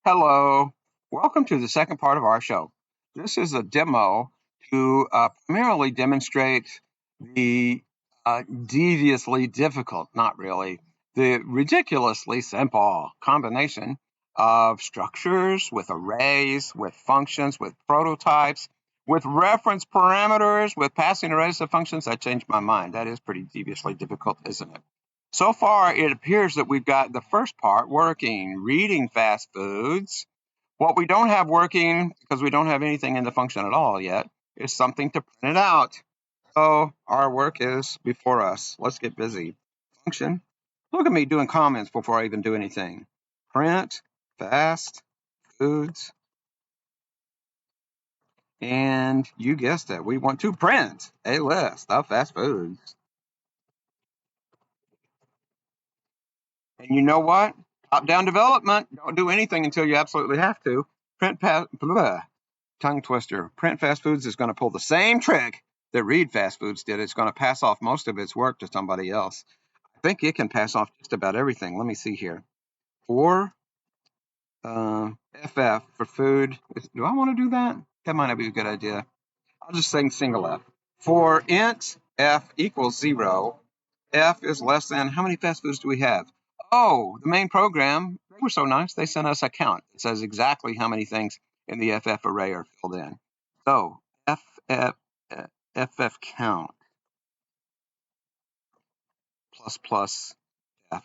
Hello, welcome to the second part of our show. This is a demo to primarily demonstrate the deviously difficult, not really, the ridiculously simple combination of structures with arrays, with functions, with prototypes, with reference parameters, with passing arrays of functions. That changed my mind. That is pretty deviously difficult, isn't it? So far, it appears that we've got the first part working, reading fast foods. What we don't have working, because we don't have anything in the function at all yet, is something to print it out. So our work is before us. Let's get busy. Function. Look at me doing comments before I even do anything. Print fast foods. And you guessed it, we want to print a list of fast foods. And you know what? Top-down development. Don't do anything until you absolutely have to. Tongue twister. Print fast foods is going to pull the same trick that read fast foods did. It's going to pass off most of its work to somebody else. I think it can pass off just about everything. Let me see here. For FF for food. Do I want to do that? That might not be a good idea. I'll just say single F. For int F equals 0, F is less than, how many fast foods do we have? Oh, the main program, they were so nice, they sent us a count. It says exactly how many things in the FF array are filled in. So, FF count plus F.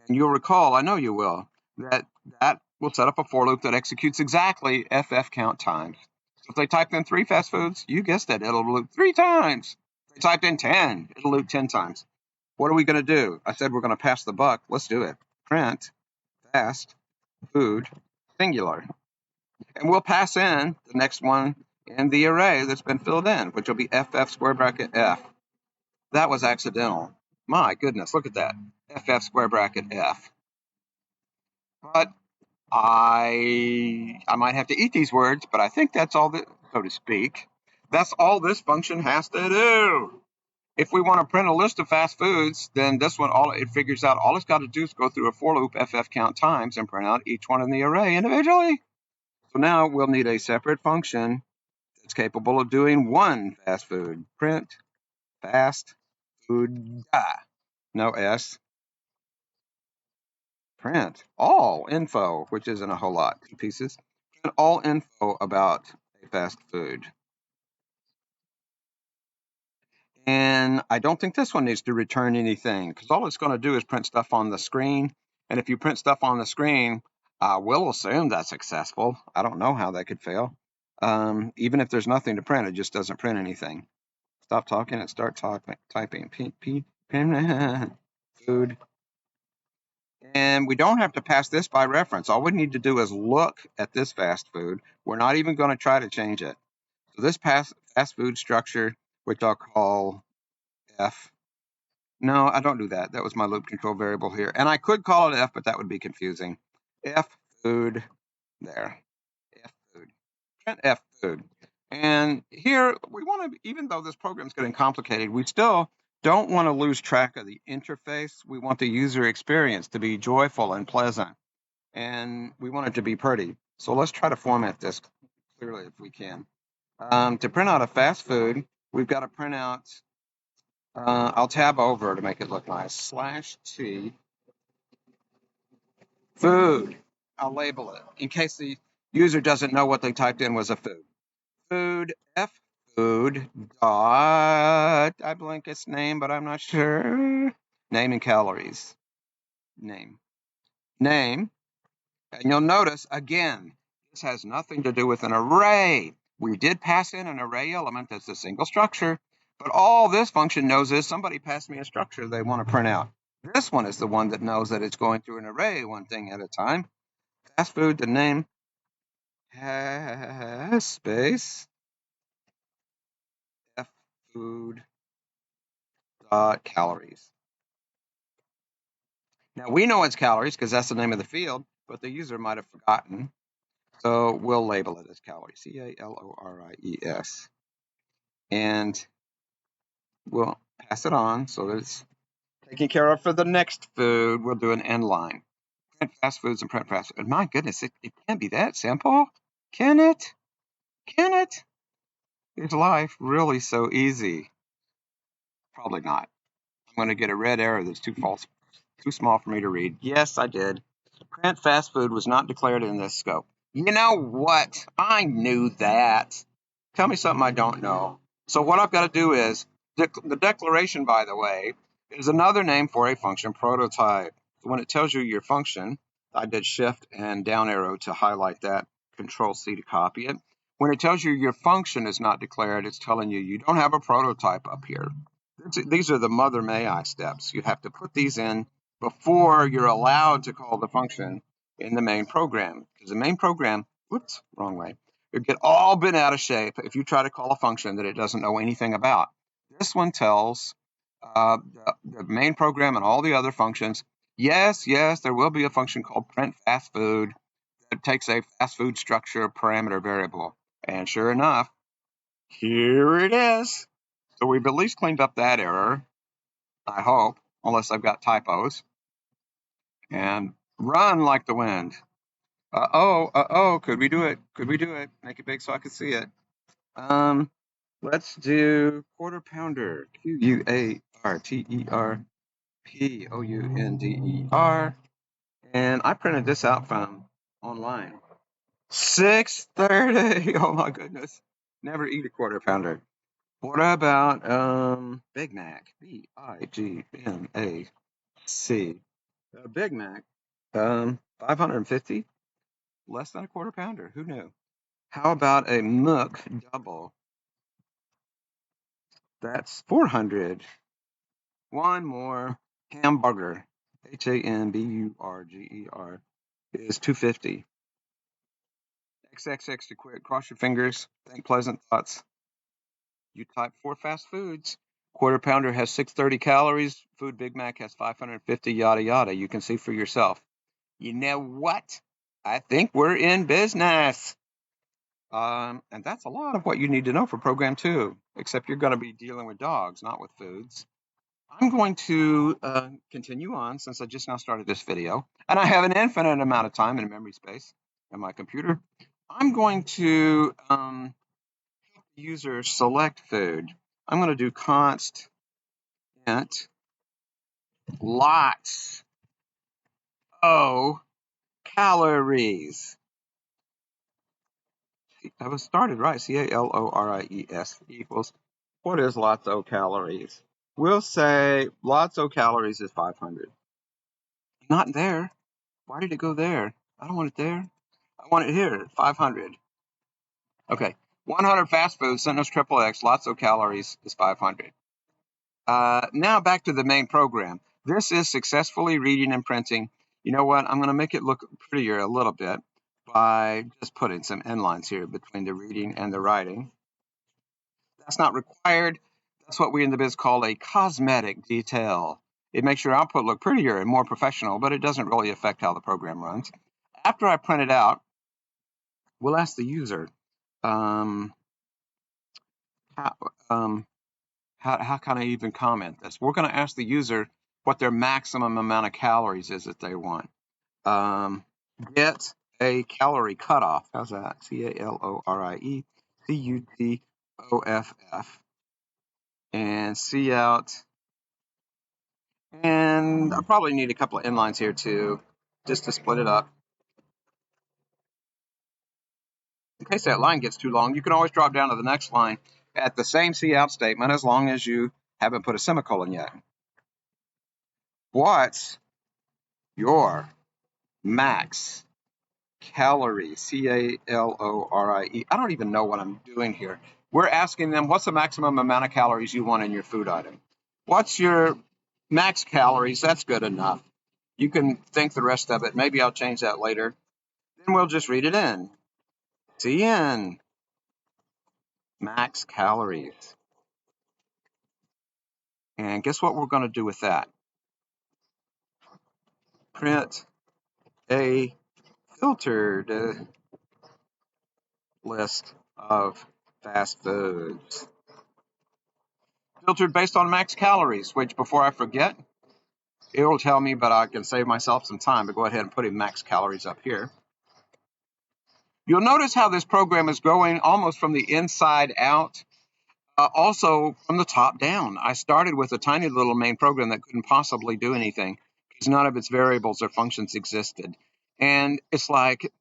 And you'll recall, I know you will, that that will set up a for loop that executes exactly FF count times. So if they typed in 3 fast foods, you guessed it, it'll loop 3 times. If they typed in 10, it'll loop 10 times. What are we going to do? I said we're going to pass the buck. Let's do it. Print fast food singular. And we'll pass in the next one in the array that's been filled in, which will be FF square bracket F. That was accidental. My goodness, look at that. FF square bracket F. But I might have to eat these words, but I think that's all that, so to speak, that's all this function has to do. If we want to print a list of fast foods, then this one, all it figures out, all it's got to do is go through a for loop FF count times and print out each one in the array individually. So now we'll need a separate function that's capable of doing one fast food. Print fast food, no S. Print all info, which isn't a whole lot, 2 pieces. Print all info about a fast food. And I don't think this one needs to return anything, because all it's going to do is print stuff on the screen. And if you print stuff on the screen, we'll assume that's successful. I don't know how that could fail. Even if there's nothing to print, it just doesn't print anything. Stop talking and start typing. Food. And we don't have to pass this by reference. All we need to do is look at this fast food. We're not even going to try to change it. So this fast food structure, which I'll call F. No, I don't do that. That was my loop control variable here. And I could call it F, but that would be confusing. F food, there. F food. Print F food. And here we want to, even though this program is getting complicated, we still don't want to lose track of the interface. We want the user experience to be joyful and pleasant. And we want it to be pretty. So let's try to format this clearly if we can. To print out a fast food, we've got to print out, I'll tab over to make it look nice, /t food. I'll label it in case the user doesn't know what they typed in was a food. Food, F food, dot, I blank its name, but I'm not sure. Name and calories. Name. And you'll notice, again, this has nothing to do with an array. We did pass in an array element that's a single structure, but all this function knows is somebody passed me a structure they want to print out. This one is the one that knows that it's going through an array one thing at a time. Fast food, the name has space F food dot calories. Now we know it's calories because that's the name of the field, but the user might have forgotten. So we'll label it as calories, C-A-L-O-R-I-E-S. And we'll pass it on so that it's taken care of for the next food. We'll do an end line. Print fast foods and print fast food. My goodness, it can't be that simple. Can it? Can it? Is life really so easy? Probably not. I'm going to get a red arrow that's too small for me to read. Yes, I did. Print fast food was not declared in this scope. You know what? I knew that. Tell me something I don't know. So what I've got to do is, the declaration, by the way, is another name for a function prototype. So when it tells you your function, I did shift and down arrow to highlight that, control C to copy it. When it tells you your function is not declared, it's telling you you don't have a prototype up here. These are the mother may I steps. You have to put these in before you're allowed to call the function in the main program. Because the main program, whoops, wrong way, it'll get all bent out of shape if you try to call a function that it doesn't know anything about. This one tells the main program and all the other functions, yes, there will be a function called print fast food that takes a fast food structure parameter variable. And sure enough, here it is. So we've at least cleaned up that error, I hope, unless I've got typos. And run like the wind. Uh-oh, could we do it? Could we do it? Make it big so I can see it. Let's do quarter pounder. QUARTERPOUNDER. And I printed this out from online. 6:30. Oh my goodness. Never eat a quarter pounder. What about Big Mac? BIGMAC. Big Mac. 550. Less than a quarter pounder. Who knew? How about a Mook double? That's 400. One more. Hamburger. HAMBURGER is 250. XXX to quit. Cross your fingers. Think pleasant thoughts. You type 4 fast foods. Quarter pounder has 630 calories. Food Big Mac has 550, yada, yada. You can see for yourself. You know what? I think we're in business. And that's a lot of what you need to know for program 2, except you're going to be dealing with dogs, not with foods. I'm going to continue on since I just now started this video, and I have an infinite amount of time and memory space in my computer. I'm going to help the user select food. I'm going to do const int lots o calories. I was started right. CALORIES equals, what is lots o calories? We'll say lots o calories is 500. Not there. Why did it go there? I don't want it there. I want it here, 500. Okay, 100 fast food, Sentinels triple X, lots of calories is 500. Now back to the main program. This is successfully reading and printing. You know what? I'm going to make it look prettier a little bit by just putting some end lines here between the reading and the writing. That's not required. That's what we in the biz call a cosmetic detail. It makes your output look prettier and more professional, but it doesn't really affect how the program runs. After I print it out, we'll ask the user, how, how can I even comment this? We're going to ask the user what their maximum amount of calories is that they want. Get a calorie cutoff. How's that? CALORIE CUTOFF. And see out. And I probably need a couple of inlines here too, just to split it up. In case that line gets too long, you can always drop down to the next line at the same cout statement as long as you haven't put a semicolon yet. What's your max calorie? CALORIE. I don't even know what I'm doing here. We're asking them what's the maximum amount of calories you want in your food item. What's your max calories? That's good enough. You can think the rest of it. Maybe I'll change that later. Then we'll just read it in. CN, max calories. And guess what we're going to do with that? Print a filtered list of fast foods. Filtered based on max calories, which, before I forget, It will tell me, but I can save myself some time, but go ahead and put in max calories up here. You'll notice how this program is growing almost from the inside out. Also from the top down. I started with a tiny little main program that couldn't possibly do anything because none of its variables or functions existed. And it's like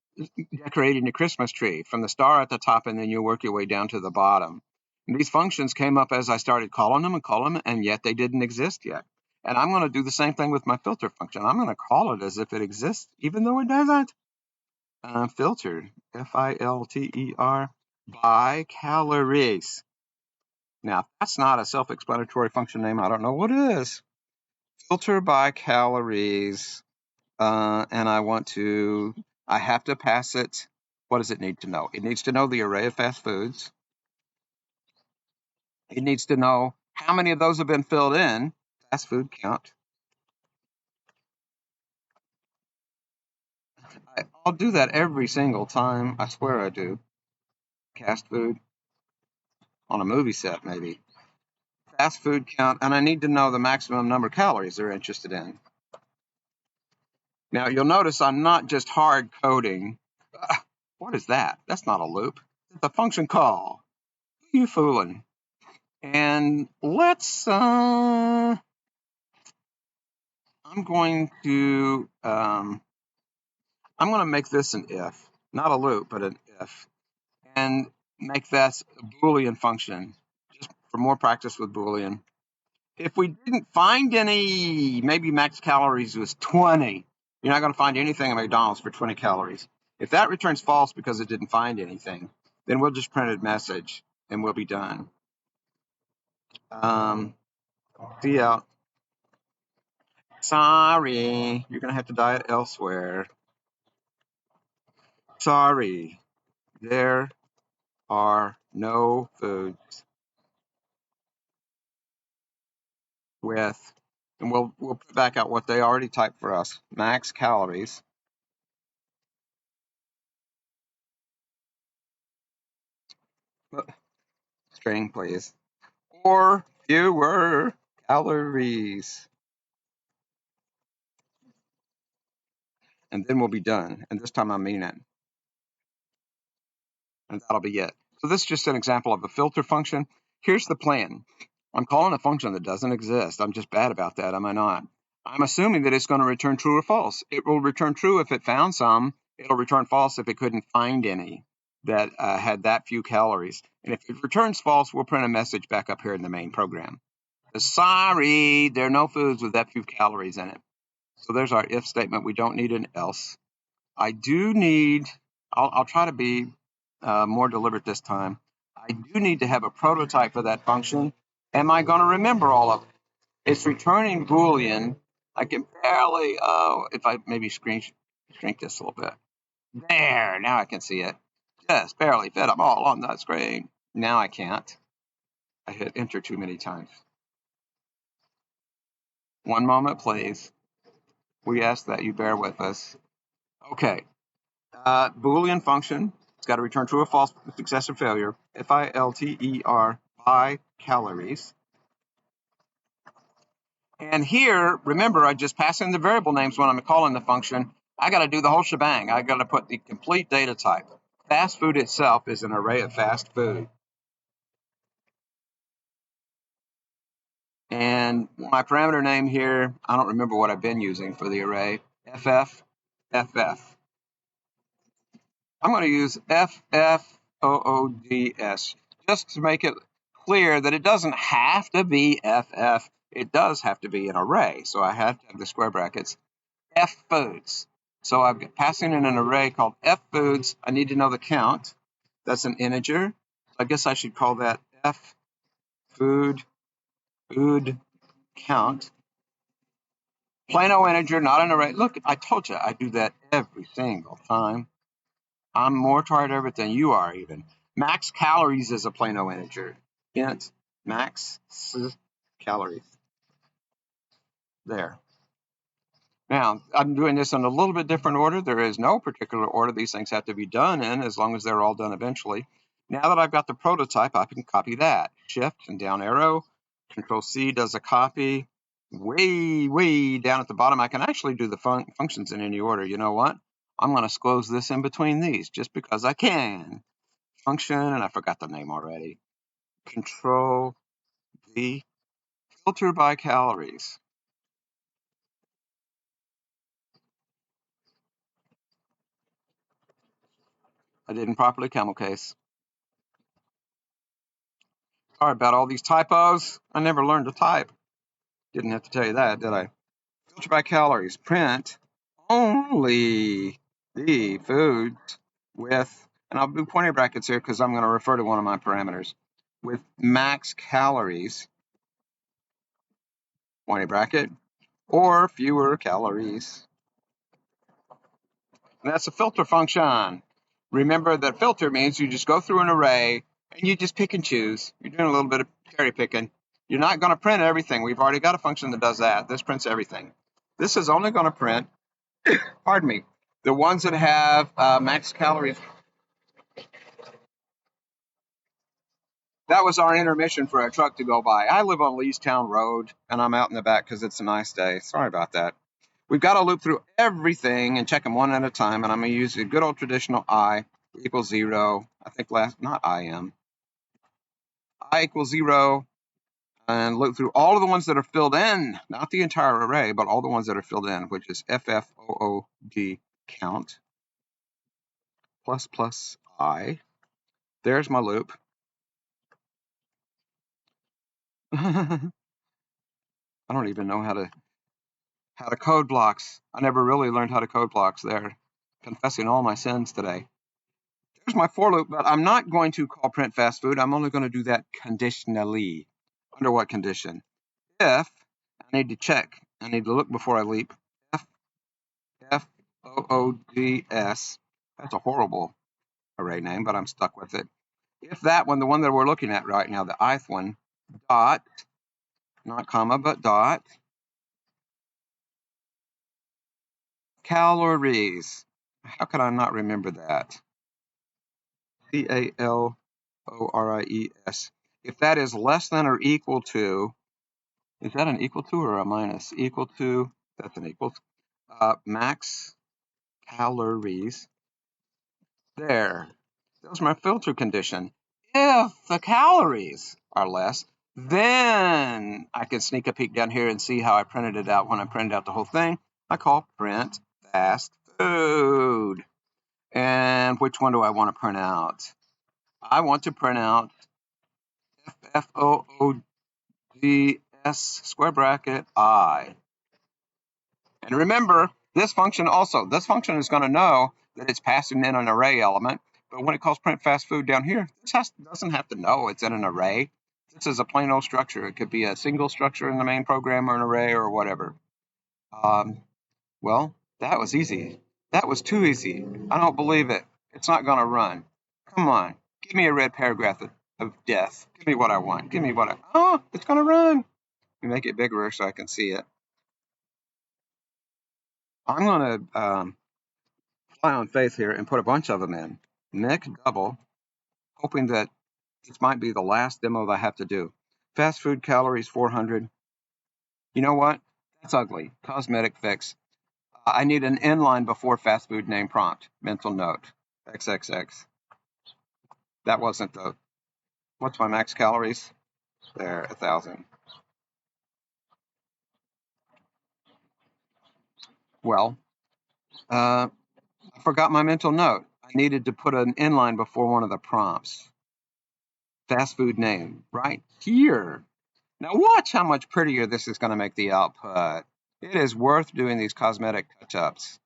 decorating a Christmas tree from the star at the top, and then you work your way down to the bottom. And these functions came up as I started calling them, and yet they didn't exist yet. And I'm going to do the same thing with my filter function. I'm going to call it as if it exists, even though it doesn't. Filter, F-I-L-T-E-R, by calories. Now, if that's not a self-explanatory function name, I don't know what is. Filter by calories, and I have to pass it. What does it need to know? It needs to know the array of fast foods. It needs to know how many of those have been filled in, fast food count. I'll do that every single time. I swear I do. Fast food on a movie set, maybe. Fast food count, and I need to know the maximum number of calories they're interested in. Now, you'll notice I'm not just hard coding. What is that? That's not a loop. It's a function call. Who are you fooling? And I'm going to make this an if, not a loop, but an if, and make that a Boolean function, just for more practice with Boolean. If we didn't find any, maybe max calories was 20. You're not going to find anything at McDonald's for 20 calories. If that returns false because it didn't find anything, then we'll just print a message and we'll be done. See out. Sorry, you're going to have to diet elsewhere. Sorry, there are no foods with, and we'll put back out what they already typed for us, max calories. String, please. Or fewer calories. And then we'll be done. And this time I mean it. And that'll be it. So this is just an example of a filter function. Here's the plan. I'm calling a function that doesn't exist. I'm just bad about that, am I not? I'm assuming that it's going to return true or false. It will return true if it found some. It'll return false if it couldn't find any that had that few calories. And if it returns false, we'll print a message back up here in the main program. Sorry, there are no foods with that few calories in it. So there's our if statement. We don't need an else. I do need, I'll try to be more deliberate this time. I do need to have a prototype for that function. Am I going to remember all of it? It's returning Boolean. I can barely, if I maybe shrink this a little bit. There, now I can see it. Just barely fit them all on that screen. Now I can't. I hit enter too many times. One moment, please. We ask that you bear with us. Okay. Boolean function. It's got to return true or false, success or failure. Filter by calories. And here, remember, I just pass in the variable names when I'm calling the function. I got to do the whole shebang. I got to put the complete data type. Fast food itself is an array of fast food. And my parameter name here, I don't remember what I've been using for the array. FF. I'm going to use FFOODS just to make it clear that it doesn't have to be FF. It does have to be an array. So I have to have the square brackets. F foods. So I'm passing in an array called F foods. I need to know the count. That's an integer. I guess I should call that F food count. Plain old integer, not an array. Look, I told you I do that every single time. I'm more tired of it than you are even. Max calories is a plain old integer. Int max calories. There. Now, I'm doing this in a little bit different order. There is no particular order these things have to be done in, as long as they're all done eventually. Now that I've got the prototype, I can copy that. Shift and down arrow. Control C does a copy. way down at the bottom. I can actually do the functions in any order. You know what? I'm going to squeeze this in between these just because I can. Function, and I forgot the name already. Control V, filter by calories. I didn't properly camel case. Sorry about all these typos. I never learned to type. Didn't have to tell you that, did I? Filter by calories. Print only the foods with, and I'll do pointer brackets here because I'm going to refer to one of my parameters, with max calories, pointer bracket, or fewer calories. And that's a filter function. Remember that filter means you just go through an array and you just pick and choose. You're doing a little bit of cherry picking. You're not going to print everything. We've already got a function that does that. This prints everything. This is only going to print, pardon me, the ones that have max calories. That was our intermission for a truck to go by. I live on Leestown Road, and I'm out in the back because it's a nice day. Sorry about that. We've got to loop through everything and check them one at a time, and I'm going to use the good old traditional I equals 0. I think not I am. I equals 0, and loop through all of the ones that are filled in, not the entire array, but all the ones that are filled in, which is FFOOD count plus I. There's my loop. I don't even know how to code blocks. I never really learned how to code blocks there. Confessing all my sins today. There's my for loop, but I'm not going to call print fast food. I'm only going to do that conditionally. Under what condition? If I need to check, I need to look before I leap. FFOODS. That's a horrible array name, but I'm stuck with it. If that one, the one that we're looking at right now, the ith one, dot, not comma, but dot, calories. How could I not remember that? CALORIES. If that is less than or equal to, is that an equal to or a minus? Equal to, that's an equal. Max calories. There. That's my filter condition. If the calories are less, then I can sneak a peek down here and see how I printed it out when I printed out the whole thing. I call print fast food. And which one do I want to print out? I want to print out FFOODS square bracket I. And remember, this function is going to know that it's passing in an array element. But when it calls print fast food down here, this doesn't have to know it's in an array. This is a plain old structure. It could be a single structure in the main program or an array or whatever. Well, that was easy. That was too easy. I don't believe it. It's not going to run. Come on. Give me a red paragraph of death. Give me what I want. Give me what I... Oh, it's going to run. You make it bigger so I can see it. I'm going to fly on faith here and put a bunch of them in. Nick double, hoping that this might be the last demo that I have to do. Fast food calories 400. You know what? That's ugly. Cosmetic fix. I need an inline before fast food name prompt. Mental note. XXX. That wasn't the... What's my max calories? There, 1,000. Well, I forgot my mental note. I needed to put an inline before one of the prompts. Fast food name, right here. Now watch how much prettier this is going to make the output. It is worth doing these cosmetic touch-ups.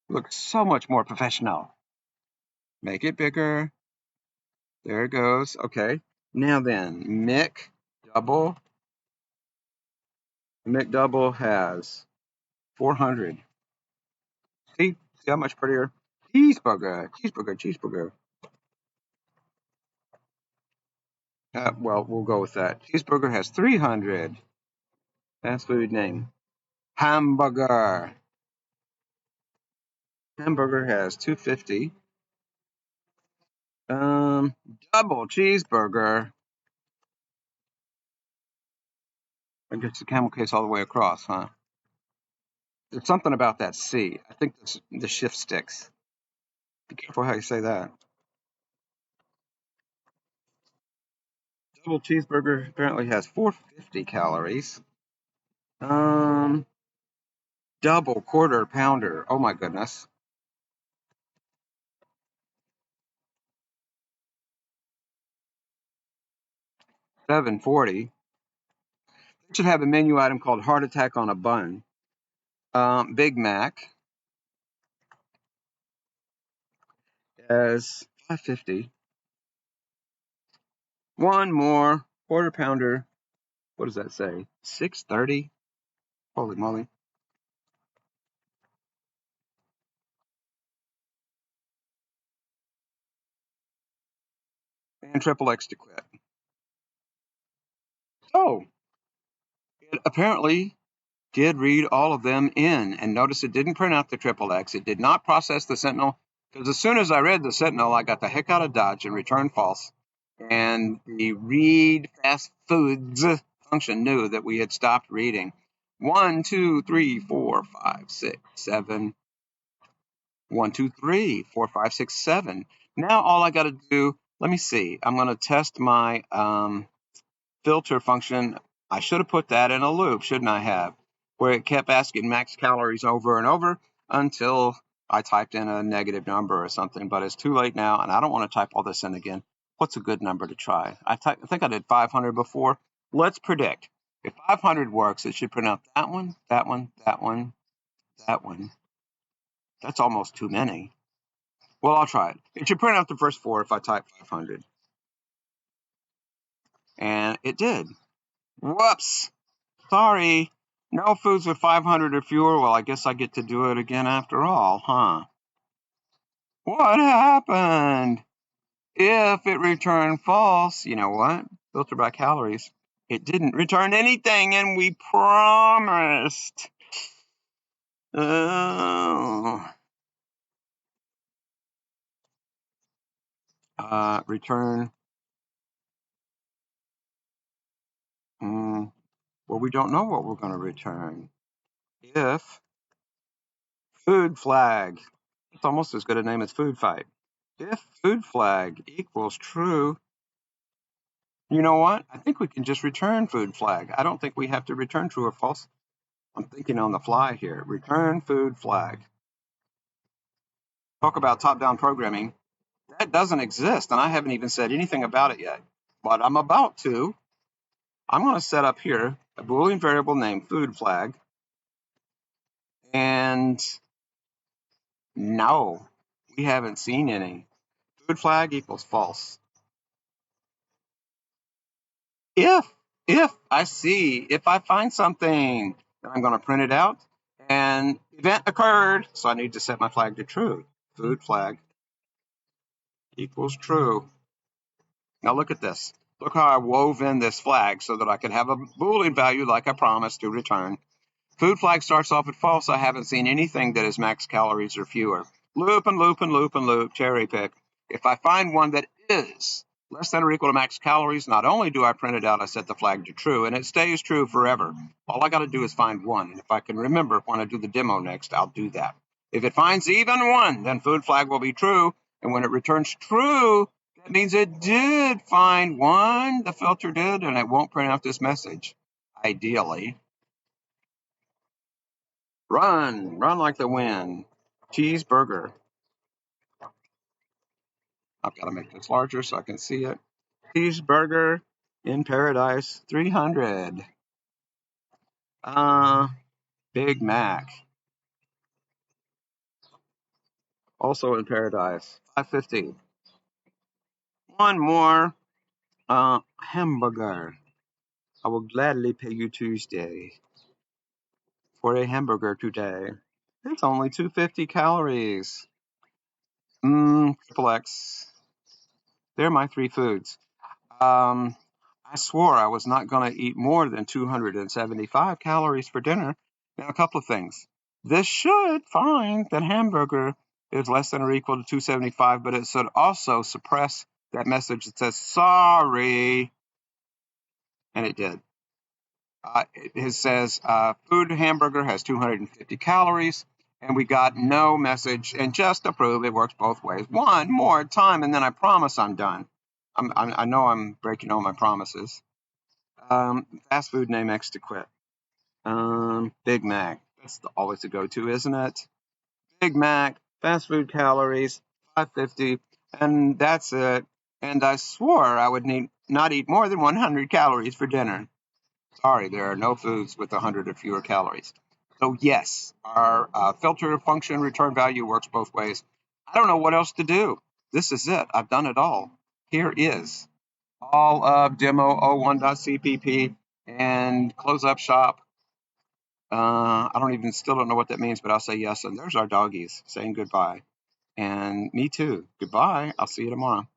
Looks so much more professional. Make it bigger. There it goes. Okay. Now then, Mick double. Mick double has 400. See how much prettier? Cheeseburger. Well, we'll go with that. Cheeseburger has 300. Fast food name. Hamburger. Hamburger has 250. Double cheeseburger. I guess the camel case all the way across, huh? There's something about that C. I think the shift sticks. Be careful how you say that. Double cheeseburger apparently has 450 calories. Um, Double quarter pounder. Oh my goodness. 740. It should have a menu item called Heart Attack on a Bun. Big Mac as 550. One more quarter pounder. What does that say? 630. Holy moly. And triple X to quit. Oh, it apparently did read all of them in, and notice it didn't print out the triple X. It did not process the Sentinel, because as soon as I read the Sentinel, I got the heck out of Dodge and returned false. And the read fast foods function knew that we had stopped reading. 1, 2, 3, 4, 5, 6, 7. 1, 2, 3, 4, 5, 6, 7. Now all I got to do, let me see. I'm going to test my filter function. I should have put that in a loop, shouldn't I have? Where it kept asking max calories over and over until I typed in a negative number or something. But it's too late now, and I don't want to type all this in again. What's a good number to try? I think I did 500 before. Let's predict. If 500 works, it should print out that one, that one, that one, that one. That's almost too many. Well, I'll try it. It should print out the first four if I type 500. And it did. Whoops. Sorry. No foods with 500 or fewer. Well, I guess I get to do it again after all, huh? What happened? If it returned false, you know what? Filter by calories. It didn't return anything, and we promised. Oh. Return. Well, we don't know what we're going to return. If food flag. It's almost as good a name as food fight. If food flag equals true, you know what? I think we can just return food flag. I don't think we have to return true or false. I'm thinking on the fly here. Return food flag. Talk about top-down programming. That doesn't exist, and I haven't even said anything about it yet. But I'm about to. I'm going to set up here a Boolean variable named food flag. And no, we haven't seen any. Food flag equals false. If I find something, then I'm going to print it out. And event occurred, so I need to set my flag to true. Food flag equals true. Now look at this. Look how I wove in this flag so that I could have a Boolean value like I promised to return. Food flag starts off at false. I haven't seen anything that is max calories or fewer. Loop and loop and loop and loop, cherry pick. If I find one that is less than or equal to max calories, not only do I print it out, I set the flag to true, and it stays true forever. All I got to do is find one, and if I can remember when I do the demo next, I'll do that. If it finds even one, then food flag will be true, and when it returns true, that means it did find one, the filter did, and it won't print out this message, ideally. Run like the wind. Cheeseburger. I've got to make this larger so I can see it. Cheeseburger in paradise, 300. Big Mac, also in paradise, 550. One more, hamburger. I will gladly pay you Tuesday for a hamburger today. It's only 250 calories. Triple X. They're my three foods. I swore I was not going to eat more than 275 calories for dinner. Now, a couple of things. This should find that hamburger is less than or equal to 275, but it should also suppress that message that says sorry. And it did. It says food hamburger has 250 calories, and we got no message. And just to prove it works both ways, one more time, and then I promise I'm done. I know I'm breaking all my promises. Fast food name X to quit. Big Mac. That's always the go-to, isn't it? Big Mac, fast food calories, 550, and that's it. And I swore I would not eat more than 100 calories for dinner. Sorry, there are no foods with 100 or fewer calories. So yes, our filter function return value works both ways. I don't know what else to do. This is it. I've done it all. Here is all of demo o1.cpp and close up shop. I don't even still don't know what that means, but I'll say yes. And there's our doggies saying goodbye. And me too. Goodbye. I'll see you tomorrow.